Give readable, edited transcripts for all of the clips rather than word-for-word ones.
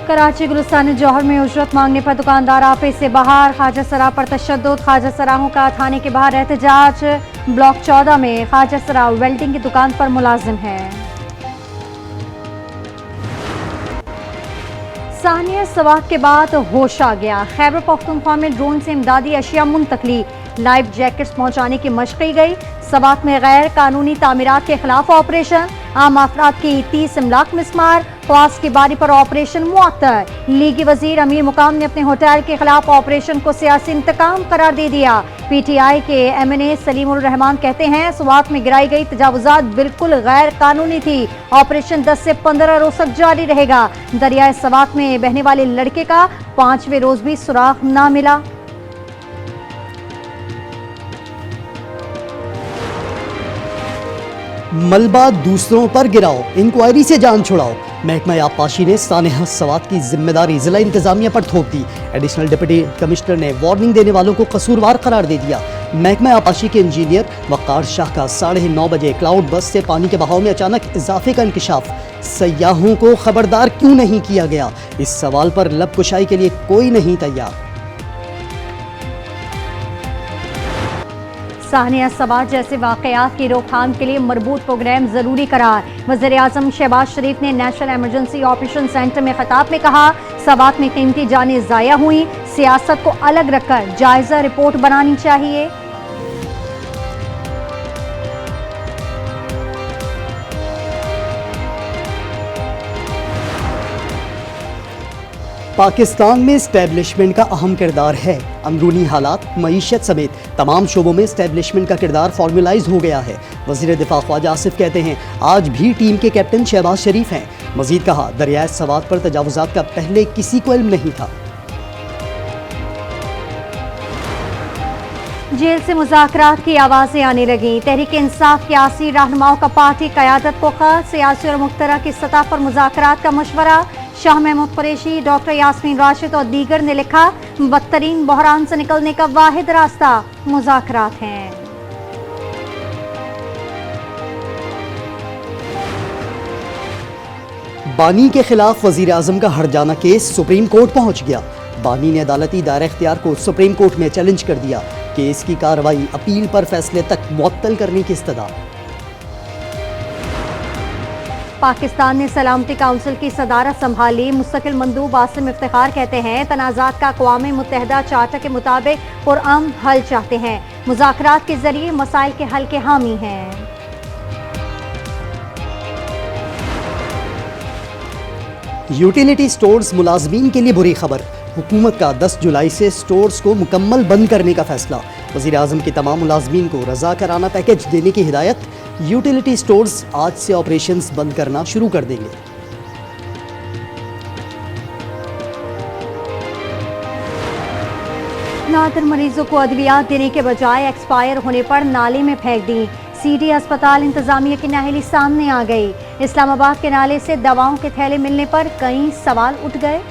कराची गुलिस्तान जौहर में उजरत मांगने पर दुकानदार आपे से बाहर, ख्वाजा सरा पर तशद्दुद, ख्वाजा सराहों का थाने के बाहर एहतजाज। ब्लॉक 14 में ख्वाजा सरा वेल्डिंग की दुकान पर मुलाजिम है। सानिया सवात के बाद होश आ गया, खैबर पख्तूनख्वा में ड्रोन से इमदादी अशिया मुंतकली, लाइफ जैकेट्स पहुंचाने की मशक की गई। सवात में गैर कानूनी तामीरात के खिलाफ ऑपरेशन, आम अफराद की 30 इमलाक मिसमार, ख्वास की बारी पर ऑपरेशन मुअत्तल। लीगी वजीर अमीर मुकाम ने अपने होटल के खिलाफ ऑपरेशन को सियासी इंतकाम करार दे दिया। PTI के MNA सलीमुर रहमान कहते हैं सवात में गिराई गई तजावुजात बिल्कुल गैर कानूनी थी। ऑपरेशन 10 से 15 रोज तक जारी रहेगा। दरियाए सवात में बहने वाले लड़के का 5वें रोज भी सुराग न मिला। मलबा दूसरों पर गिराओ, इंक्वायरी से जान छुड़ाओ। महकमा आबपाशी ने सानिया सवात की जिम्मेदारी जिला इंतजामिया पर थोप दी। एडिशनल डिप्टी कमिश्नर ने वार्निंग देने वालों को कसूरवार करार दे दिया। महकमा आबपाशी के इंजीनियर वक़ार शाह का 9:30 बजे क्लाउड बस से पानी के बहाव में अचानक इजाफे का इंकशाफ। सयाहों को खबरदार क्यों नहीं किया गया, इस सवाल पर लब कुशाई के लिए कोई नहीं तैयार। सानिया सवात जैसे वाक़यात की रोकथाम के लिए मरबूत प्रोग्राम जरूरी करार। वज़ीर-ए-आज़म शहबाज शरीफ ने नेशनल एमरजेंसी ऑपरेशन सेंटर में खिताब में कहा सवात में कीमती जानें ज़ाया हुई, सियासत को अलग रखकर जायजा रिपोर्ट बनानी चाहिए। पाकिस्तान में स्टैब्लिशमेंट का अहम किरदार है। अंदरूनी हालात, मईशत समेत तमाम शोबों में स्टैब्लिशमेंट का किरदार फॉर्मुलाइज हो गया है। वज़ीर दिफा ख्वाजा आसिफ कहते हैं आज भी टीम के कैप्टन शहबाज शरीफ हैं। मजीद कहा दरियाए सवात पर तजावुजात का पहले किसी को इल्म नहीं था। जेल से मुज़ाकरात की आवाज़ें आने लगी। तहरीक इंसाफ की आसी रहनुमाओं का पार्टी क़यादत को खत, सियासी और मुख्तरा की सतह पर मुज़ाकरात का मशवरा। शाह महमूद कुरैशी, डॉक्टर यास्मीन राशिद और दीगर ने लिखा बदतरीन बहरान से निकलने का वाहिद रास्ता मुज़ाकरात हैं। बानी के खिलाफ वजीर आजम का हट जाना केस सुप्रीम कोर्ट पहुंच गया। बानी ने अदालती दायरा इख्तियार को सुप्रीम कोर्ट में चैलेंज कर दिया। केस की कार्रवाई अपील पर फैसले तक मुअत्तल करने की इस्तदा। पाकिस्तान ने सलामती काउंसिल की सदारत संभाली। मुस्तकिल मंदूब आसिम इफ्तिखार कहते हैं तनाज़ात का अक़वाम मुत्तहिदा चार्टर के मुताबिक पुरअमन हल चाहते हैं। मुज़ाकरात के जरिए मसाइल के हल के हामी हैं। यूटिलिटी स्टोर्स मुलाजमीन के लिए बुरी खबर। हुकूमत का 10 जुलाई से स्टोर्स को मुकम्मल बंद करने का फैसला। वज़ीर आज़म की तमाम मुलाजमीन को रज़ाकाराना पैकेज देने की हिदायत। यूटिलिटी स्टोर्स आज से ऑपरेशंस बंद करना शुरू कर देंगे। नादिर मरीजों को अद्वियात देने के बजाय एक्सपायर होने पर नाले में फेंक दी। CD अस्पताल इंतजामिया की नाअहली सामने आ गई। इस्लामाबाद के नाले से दवाओं के थैले मिलने पर कई सवाल उठ गए।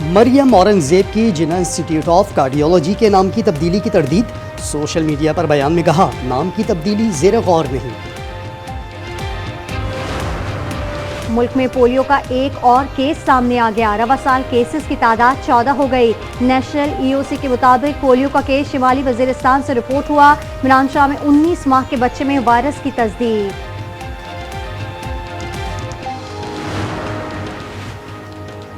मरियम औरंगजेब की जिन्ना इंस्टीट्यूट ऑफ कार्डियोलॉजी के नाम की तब्दीली की तरदीद। सोशल मीडिया पर बयान में कहा नाम की तब्दीली ज़ेर गौर नहीं। मुल्क में पोलियो का एक और केस सामने आ गया। रवा साल केसेस की तादाद 14 हो गई। नेशनल EOC के मुताबिक पोलियो का केस शिमाली वजीरिस्तान से रिपोर्ट हुआ। इमरान शाह में 19 माह के बच्चे में वायरस की तस्दीक।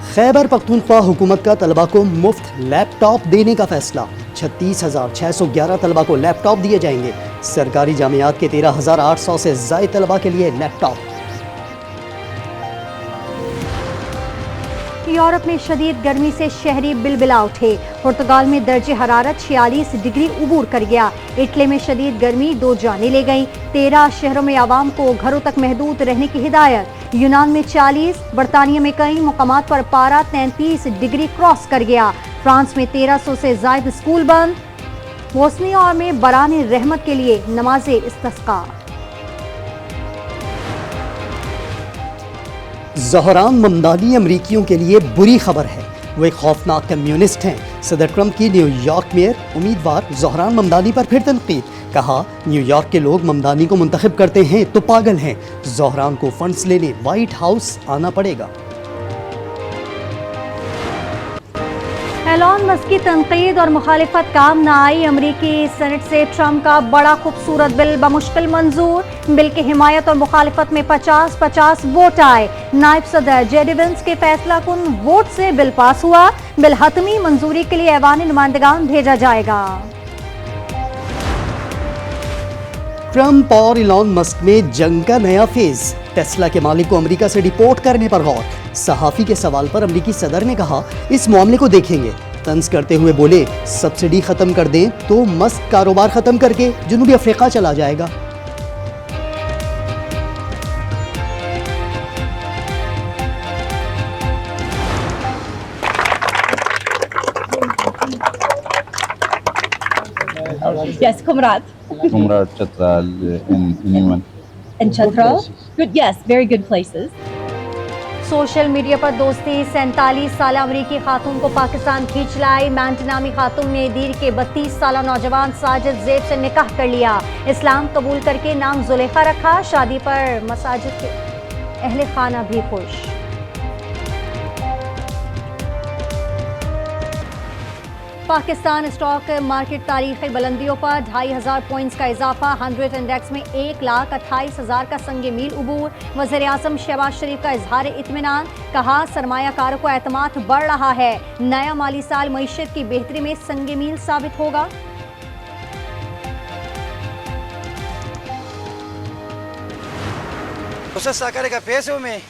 खैबर पख्तूनख्वा हुकूमत का तलबा को मुफ्त लैपटॉप देने का फैसला। 36,611 तलबा को लैपटॉप दिए जाएंगे। सरकारी जामियात के 13,800 से ज़ायद तलबा के लिए लैपटॉप। यूरोप में शदीद गर्मी से शहरी बिलबिला उठे। पुर्तगाल में दर्जे हरारत 46 डिग्री उबूर कर गया। इटली में शदीद गर्मी 2 जानें ले गई। 13 शहरों में आवाम को घरों तक महदूद रहने की हिदायत। यूनान में 40, बरतानिया में कई मुकामात पर पारा 33 डिग्री क्रॉस कर गया। फ्रांस में 1300 से ज़ायद स्कूल बंद। बोस्निया में बराने रहमत के लिए नमाज़े इस्तिस्का। ज़हरान ममदानी अमरीकियों के लिए बुरी खबर है। वो एक खौफनाक कम्युनिस्ट हैं सदर ट्रंप की न्यूयॉर्क मेयर उम्मीदवार ज़ोहरान ममदानी पर फिर तनकीद, कहा न्यूयॉर्क के लोग ममदानी को मुंतखब करते हैं तो पागल हैं, ज़ोहरान को फंड्स लेने व्हाइट हाउस आना पड़ेगा। एलॉन मस्क की तनकीद और मुखालिफत काम न आई, अमरीकी सेनेट से ट्रंप का बड़ा खूबसूरत बिल बमुश्किल मंजूर, बिल की हिमायत और मुखालिफत में 50-50 वोट आए, नायब सदर जेडी वेंस के फैसला कुन वोट से बिल पास हुआ, बिल हतमी मंजूरी के लिए ऐवान नुमाइंदगान भेजा जाएगा। ट्रंप और इलॉन मस्क में जंग का नया फेज, टेस्ला के मालिक को अमेरिका से डिपोर्ट करने पर गौर, सहाफी के सवाल पर अमेरिकी सदर ने कहा इस मामले को देखेंगे, तंज करते हुए बोले सब्सिडी खत्म कर दें तो मस्क कारोबार खत्म करके जनूबी अफ्रीका चला जाएगा। Yes, Kumrat. Umrah, Chitral, in Yemen. And Chhatral? Good, yes, very good places. Social media पर दोस्ती, 47 साल अमरीकी खातून को पाकिस्तान खींच लाई, मैंट नामी खातून ने दीर के 32 साल नौजवान साजिद ज़ेब से निकाह कर लिया, इस्लाम कबूल करके नाम जुलेखा रखा, शादी पर मसाजिद के अहले खाना भी खुश। पाकिस्तान स्टॉक मार्केट तारीखी बुलंदियों पर 2500 पॉइंट्स का इजाफा, 100 इंडेक्स में 1,28,000 का संगे मील उबूर, वज़ीर आज़म शहबाज शरीफ का इजहार इत्मीनान, कहा सरमायाकारों को एतमाद बढ़ रहा है, नया माली साल मईशत की बेहतरी में संगे मील साबित होगा। सस्ता करेगा पैसों में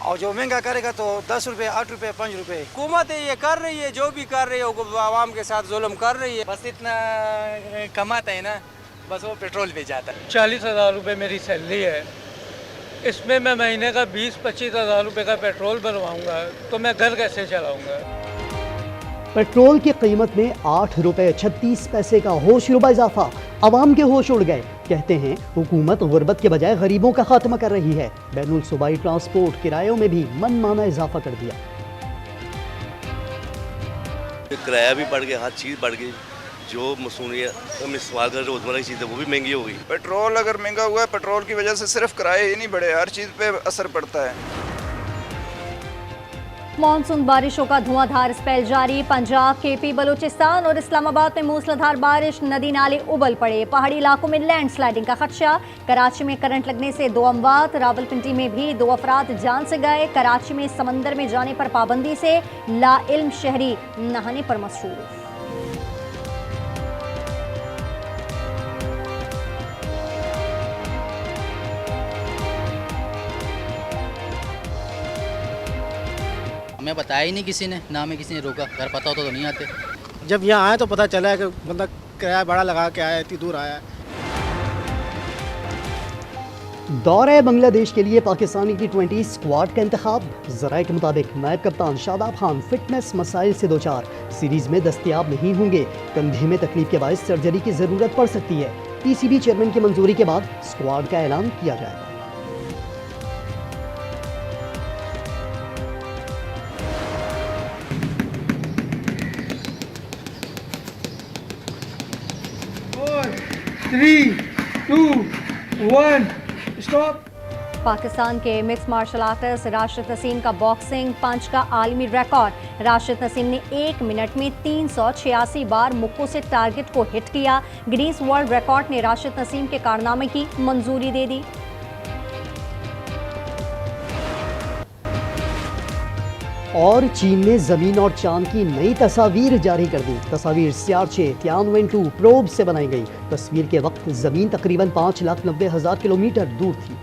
और जो महंगा करेगा तो 10 रुपए, 8 रुपए, 5 रुपए। हुकूमत ये कर रही है, जो भी कर रही है आवाम के साथ जुल्म कर रही है, बस इतना कमाता है ना, बस वो पेट्रोल पे जाता है। 40,000 रुपये मेरी सैलरी है, इसमें मैं महीने का 20-25 हज़ार रुपये का पेट्रोल भरवाऊँगा तो मैं घर कैसे चलाऊँगा। पेट्रोल की कीमत में 8 रुपए 36 पैसे का होशरुबा इजाफा, अवाम के होश उड़ गए, कहते हैं हुकूमत गुर्बत के बजाय गरीबों का खात्मा कर रही है, बैनुल सूबाई ट्रांसपोर्ट किरायों में भी मनमाना इजाफा कर दिया। किराया भी बढ़ गया, हर चीज़ बढ़ गई, जो मसूलियत हम इस्तेमाल कर रोज़मर्रा की चीज़ें वो भी महंगी हो गई। पेट्रोल अगर महंगा हुआ है, पेट्रोल की वजह से सिर्फ किराए ही नहीं बढ़े, हर चीज़ पे असर पड़ता है। मानसून बारिशों का धुआंधार स्पेल जारी, पंजाब, केपी, बलूचिस्तान और इस्लामाबाद में मूसलाधार बारिश, नदी नाले उबल पड़े, पहाड़ी इलाकों में लैंडस्लाइडिंग का खदशा, कराची में करंट लगने से 2 अमवात, रावलपिंडी में भी 2 अफराद जान से गए, कराची में समंदर में जाने पर पाबंदी से लाइल्म शहरी नहाने पर मसरूफ। हमें बताया ही नहीं किसी ने, ना हमें किसी ने रोका, अगर पता होता तो नहीं आते। जब यहाँ आए तो पता चला है कि बंदा किराया बड़ा लगा के आया, इतनी दूर आया। दौरे बांग्लादेश के लिए पाकिस्तानी T20 स्क्वाड का इंतखाब, ज़राए के मुताबिक नायब कप्तान शादाब खान फिटनेस मसाइल से दो चार, सीरीज में दस्तयाब नहीं होंगे, कंधे में तकलीफ के बायस सर्जरी की ज़रूरत पड़ सकती है, PCB चेयरमैन की मंजूरी के बाद स्क्वाड का ऐलान किया जाएगा। पाकिस्तान के mix martial artist Rashid Naseem का बॉक्सिंग पंच का आलमी रिकॉर्ड, राशिद नसीम ने 1 मिनट में 386 बार मुक्कों से टारगेट को हिट किया, गिनीज वर्ल्ड रिकॉर्ड ने राशिद नसीम के कारनामे की मंजूरी दे दी। और चीन ने जमीन और चांद की नई तस्वीर जारी कर दी, तस्वीर CR6 Tianwen-2 प्रोब से बनाई गई, तस्वीर के वक्त जमीन तकरीबन 5,90,000 किलोमीटर दूर थी।